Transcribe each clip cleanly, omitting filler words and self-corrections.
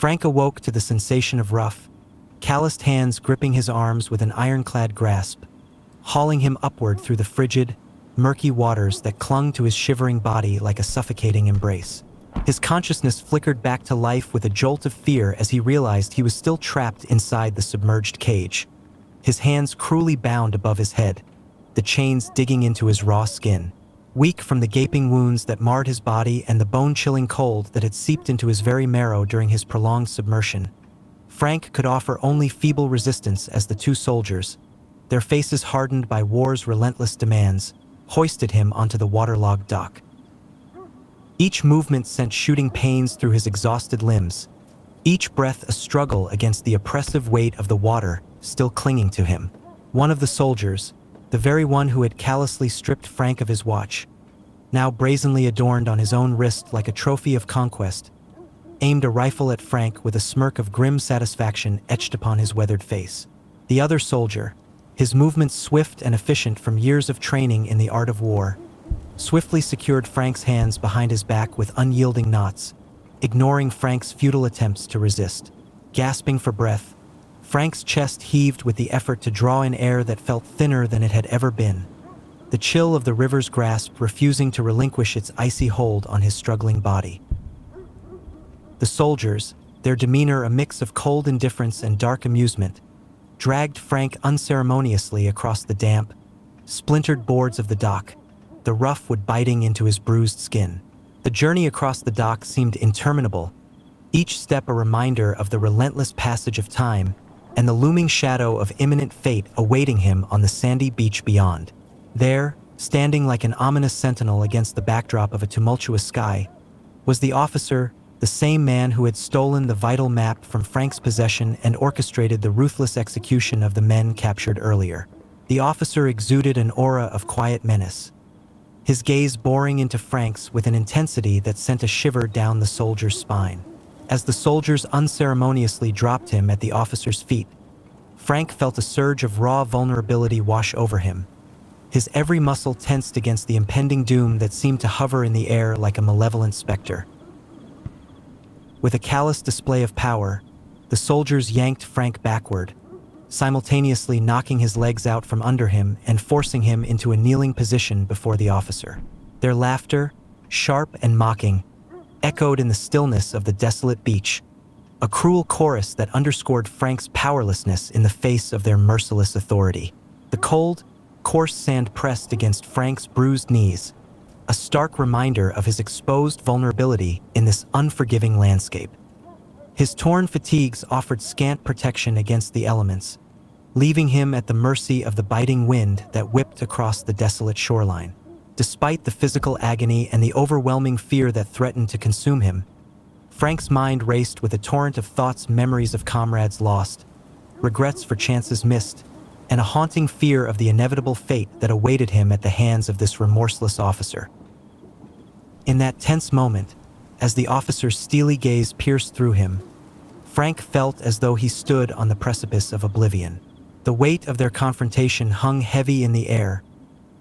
Frank awoke to the sensation of rough, calloused hands gripping his arms with an ironclad grasp, hauling him upward through the frigid, murky waters that clung to his shivering body like a suffocating embrace. His consciousness flickered back to life with a jolt of fear as he realized he was still trapped inside the submerged cage, his hands cruelly bound above his head, the chains digging into his raw skin. Weak from the gaping wounds that marred his body and the bone-chilling cold that had seeped into his very marrow during his prolonged submersion, Frank could offer only feeble resistance as the two soldiers, their faces hardened by war's relentless demands, hoisted him onto the waterlogged dock. Each movement sent shooting pains through his exhausted limbs, each breath a struggle against the oppressive weight of the water still clinging to him. One of the soldiers, the very one who had callously stripped Frank of his watch, now brazenly adorned on his own wrist like a trophy of conquest, aimed a rifle at Frank with a smirk of grim satisfaction etched upon his weathered face. The other soldier, his movements swift and efficient from years of training in the art of war, swiftly secured Frank's hands behind his back with unyielding knots, ignoring Frank's futile attempts to resist. Gasping for breath, Frank's chest heaved with the effort to draw in air that felt thinner than it had ever been, the chill of the river's grasp refusing to relinquish its icy hold on his struggling body. The soldiers, their demeanor a mix of cold indifference and dark amusement, dragged Frank unceremoniously across the damp, splintered boards of the dock, the rough wood biting into his bruised skin. The journey across the dock seemed interminable, each step a reminder of the relentless passage of time and the looming shadow of imminent fate awaiting him on the sandy beach beyond. There, standing like an ominous sentinel against the backdrop of a tumultuous sky, was the officer, the same man who had stolen the vital map from Frank's possession and orchestrated the ruthless execution of the men captured earlier. The officer exuded an aura of quiet menace, his gaze boring into Frank's with an intensity that sent a shiver down the soldier's spine. As the soldiers unceremoniously dropped him at the officer's feet, Frank felt a surge of raw vulnerability wash over him, his every muscle tensed against the impending doom that seemed to hover in the air like a malevolent specter. With a callous display of power, the soldiers yanked Frank backward, simultaneously knocking his legs out from under him and forcing him into a kneeling position before the officer. Their laughter, sharp and mocking, echoed in the stillness of the desolate beach, a cruel chorus that underscored Frank's powerlessness in the face of their merciless authority. The cold, coarse sand pressed against Frank's bruised knees, a stark reminder of his exposed vulnerability in this unforgiving landscape. His torn fatigues offered scant protection against the elements, leaving him at the mercy of the biting wind that whipped across the desolate shoreline. Despite the physical agony and the overwhelming fear that threatened to consume him, Frank's mind raced with a torrent of thoughts, memories of comrades lost, regrets for chances missed, and a haunting fear of the inevitable fate that awaited him at the hands of this remorseless officer. In that tense moment, as the officer's steely gaze pierced through him, Frank felt as though he stood on the precipice of oblivion. The weight of their confrontation hung heavy in the air,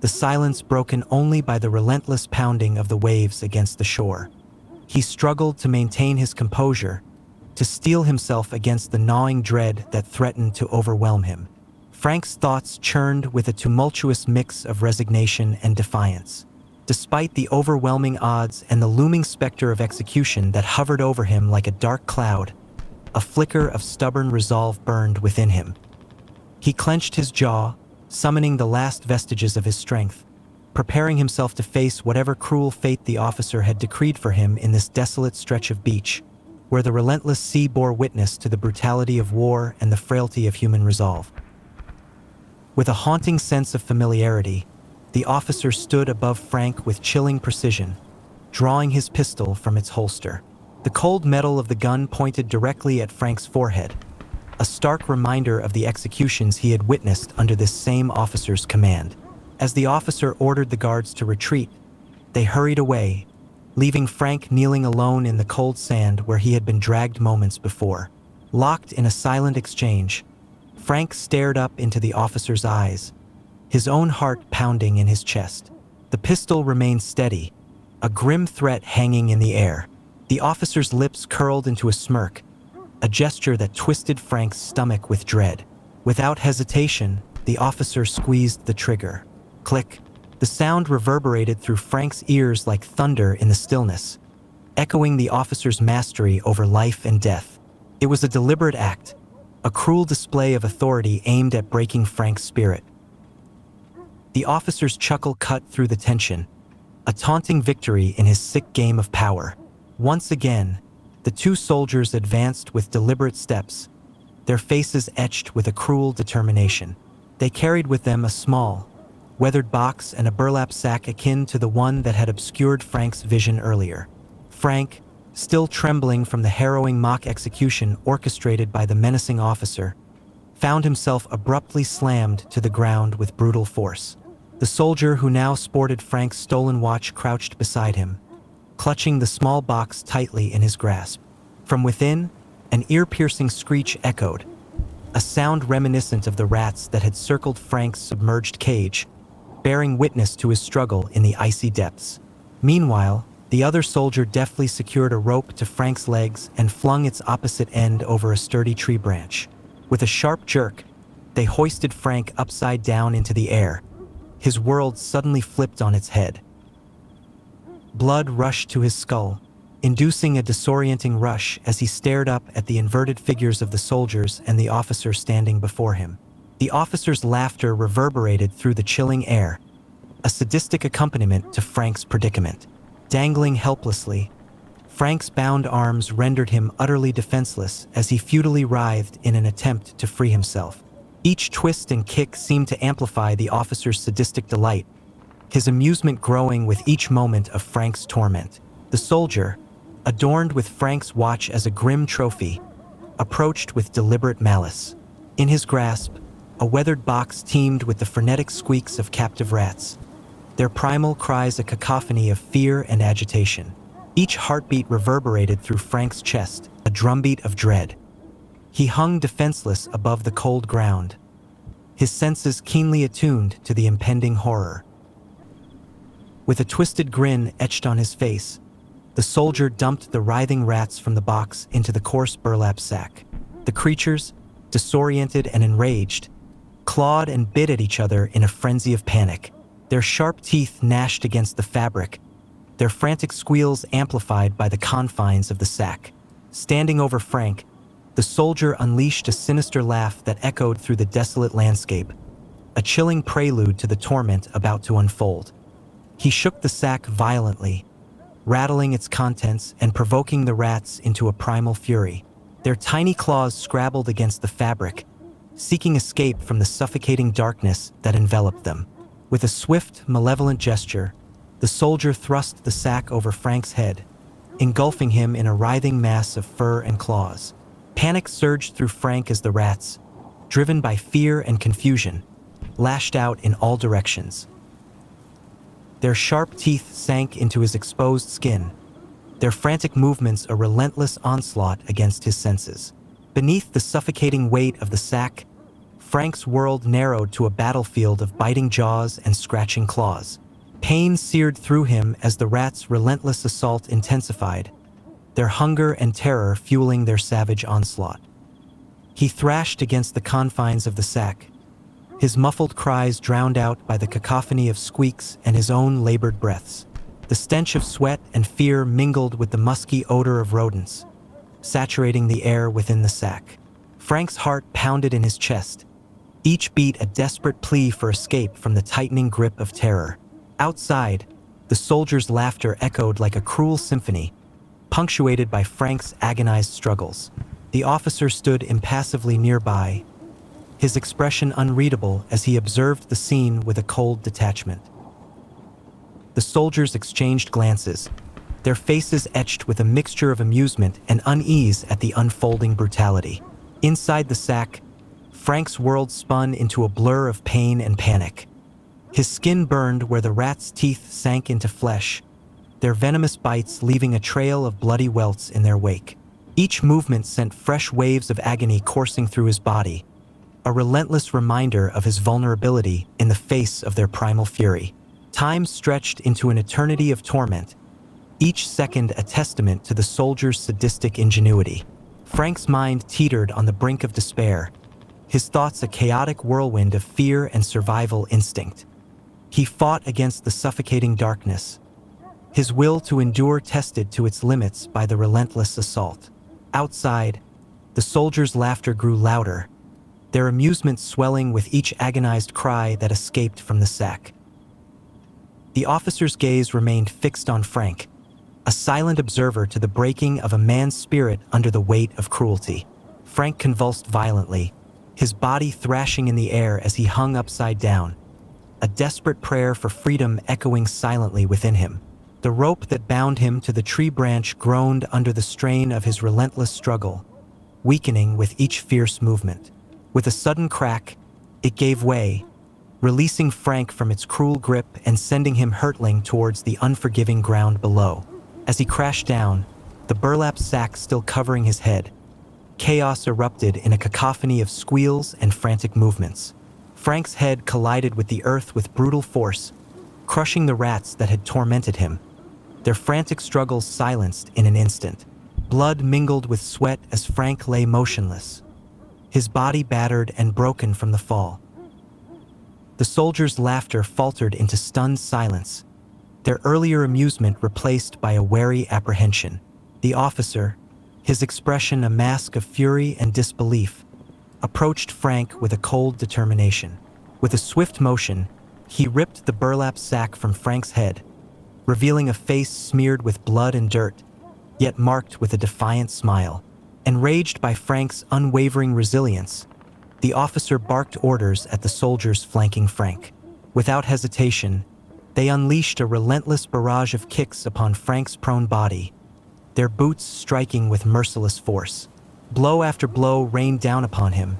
the silence broken only by the relentless pounding of the waves against the shore. He struggled to maintain his composure, to steel himself against the gnawing dread that threatened to overwhelm him. Frank's thoughts churned with a tumultuous mix of resignation and defiance. Despite the overwhelming odds and the looming specter of execution that hovered over him like a dark cloud, a flicker of stubborn resolve burned within him. He clenched his jaw, summoning the last vestiges of his strength, preparing himself to face whatever cruel fate the officer had decreed for him in this desolate stretch of beach, where the relentless sea bore witness to the brutality of war and the frailty of human resolve. With a haunting sense of familiarity, the officer stood above Frank with chilling precision, drawing his pistol from its holster. The cold metal of the gun pointed directly at Frank's forehead, a stark reminder of the executions he had witnessed under this same officer's command. As the officer ordered the guards to retreat, they hurried away, leaving Frank kneeling alone in the cold sand where he had been dragged moments before. Locked in a silent exchange, Frank stared up into the officer's eyes, his own heart pounding in his chest. The pistol remained steady, a grim threat hanging in the air. The officer's lips curled into a smirk, a gesture that twisted Frank's stomach with dread. Without hesitation, the officer squeezed the trigger. Click. The sound reverberated through Frank's ears like thunder in the stillness, echoing the officer's mastery over life and death. It was a deliberate act, a cruel display of authority aimed at breaking Frank's spirit. The officer's chuckle cut through the tension, a taunting victory in his sick game of power. Once again, the two soldiers advanced with deliberate steps, their faces etched with a cruel determination. They carried with them a small, weathered box and a burlap sack akin to the one that had obscured Frank's vision earlier. Frank, still trembling from the harrowing mock execution orchestrated by the menacing officer, found himself abruptly slammed to the ground with brutal force. The soldier who now sported Frank's stolen watch crouched beside him, clutching the small box tightly in his grasp. From within, an ear-piercing screech echoed, a sound reminiscent of the rats that had circled Frank's submerged cage, bearing witness to his struggle in the icy depths. Meanwhile, the other soldier deftly secured a rope to Frank's legs and flung its opposite end over a sturdy tree branch. With a sharp jerk, they hoisted Frank upside down into the air. His world suddenly flipped on its head. Blood rushed to his skull, inducing a disorienting rush as he stared up at the inverted figures of the soldiers and the officer standing before him. The officer's laughter reverberated through the chilling air, a sadistic accompaniment to Frank's predicament. Dangling helplessly, Frank's bound arms rendered him utterly defenseless as he futilely writhed in an attempt to free himself. Each twist and kick seemed to amplify the officer's sadistic delight, his amusement growing with each moment of Frank's torment. The soldier, adorned with Frank's watch as a grim trophy, approached with deliberate malice. In his grasp, a weathered box teemed with the frenetic squeaks of captive rats, their primal cries a cacophony of fear and agitation. Each heartbeat reverberated through Frank's chest, a drumbeat of dread. He hung defenseless above the cold ground, his senses keenly attuned to the impending horror. With a twisted grin etched on his face, the soldier dumped the writhing rats from the box into the coarse burlap sack. The creatures, disoriented and enraged, clawed and bit at each other in a frenzy of panic. Their sharp teeth gnashed against the fabric, their frantic squeals amplified by the confines of the sack. Standing over Frank, the soldier unleashed a sinister laugh that echoed through the desolate landscape, a chilling prelude to the torment about to unfold. He shook the sack violently, rattling its contents and provoking the rats into a primal fury. Their tiny claws scrabbled against the fabric, seeking escape from the suffocating darkness that enveloped them. With a swift, malevolent gesture, the soldier thrust the sack over Frank's head, engulfing him in a writhing mass of fur and claws. Panic surged through Frank as the rats, driven by fear and confusion, lashed out in all directions. Their sharp teeth sank into his exposed skin, their frantic movements a relentless onslaught against his senses. Beneath the suffocating weight of the sack, Frank's world narrowed to a battlefield of biting jaws and scratching claws. Pain seared through him as the rats' relentless assault intensified, their hunger and terror fueling their savage onslaught. He thrashed against the confines of the sack, his muffled cries drowned out by the cacophony of squeaks and his own labored breaths. The stench of sweat and fear mingled with the musky odor of rodents, saturating the air within the sack. Frank's heart pounded in his chest, each beat a desperate plea for escape from the tightening grip of terror. Outside, the soldiers' laughter echoed like a cruel symphony, punctuated by Frank's agonized struggles. The officer stood impassively nearby, his expression unreadable as he observed the scene with a cold detachment. The soldiers exchanged glances, their faces etched with a mixture of amusement and unease at the unfolding brutality. Inside the sack, Frank's world spun into a blur of pain and panic. His skin burned where the rats' teeth sank into flesh, their venomous bites leaving a trail of bloody welts in their wake. Each movement sent fresh waves of agony coursing through his body, a relentless reminder of his vulnerability in the face of their primal fury. Time stretched into an eternity of torment, each second a testament to the soldier's sadistic ingenuity. Frank's mind teetered on the brink of despair, his thoughts a chaotic whirlwind of fear and survival instinct. He fought against the suffocating darkness, his will to endure tested to its limits by the relentless assault. Outside, the soldiers' laughter grew louder, their amusement swelling with each agonized cry that escaped from the sack. The officer's gaze remained fixed on Frank, a silent observer to the breaking of a man's spirit under the weight of cruelty. Frank convulsed violently, his body thrashing in the air as he hung upside down, a desperate prayer for freedom echoing silently within him. The rope that bound him to the tree branch groaned under the strain of his relentless struggle, weakening with each fierce movement. With a sudden crack, it gave way, releasing Frank from its cruel grip and sending him hurtling towards the unforgiving ground below. As he crashed down, the burlap sack still covering his head, chaos erupted in a cacophony of squeals and frantic movements. Frank's head collided with the earth with brutal force, crushing the rats that had tormented him, their frantic struggles silenced in an instant. Blood mingled with sweat as Frank lay motionless, his body battered and broken from the fall. The soldiers' laughter faltered into stunned silence, their earlier amusement replaced by a wary apprehension. The officer, his expression a mask of fury and disbelief, approached Frank with a cold determination. With a swift motion, he ripped the burlap sack from Frank's head, revealing a face smeared with blood and dirt, yet marked with a defiant smile. Enraged by Frank's unwavering resilience, the officer barked orders at the soldiers flanking Frank. Without hesitation, they unleashed a relentless barrage of kicks upon Frank's prone body, their boots striking with merciless force. Blow after blow rained down upon him,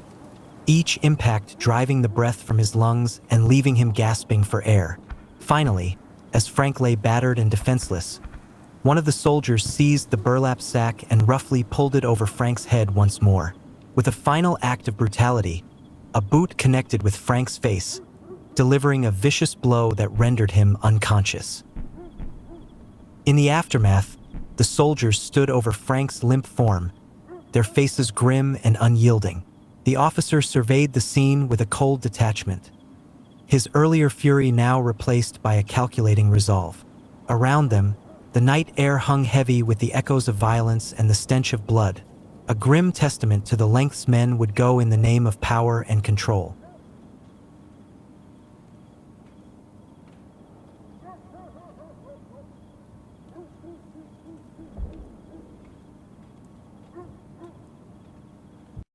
each impact driving the breath from his lungs and leaving him gasping for air. Finally, as Frank lay battered and defenseless, one of the soldiers seized the burlap sack and roughly pulled it over Frank's head once more. With a final act of brutality, a boot connected with Frank's face, delivering a vicious blow that rendered him unconscious. In the aftermath, the soldiers stood over Frank's limp form, their faces grim and unyielding. The officer surveyed the scene with a cold detachment, his earlier fury now replaced by a calculating resolve. Around them, the night air hung heavy with the echoes of violence and the stench of blood, a grim testament to the lengths men would go in the name of power and control.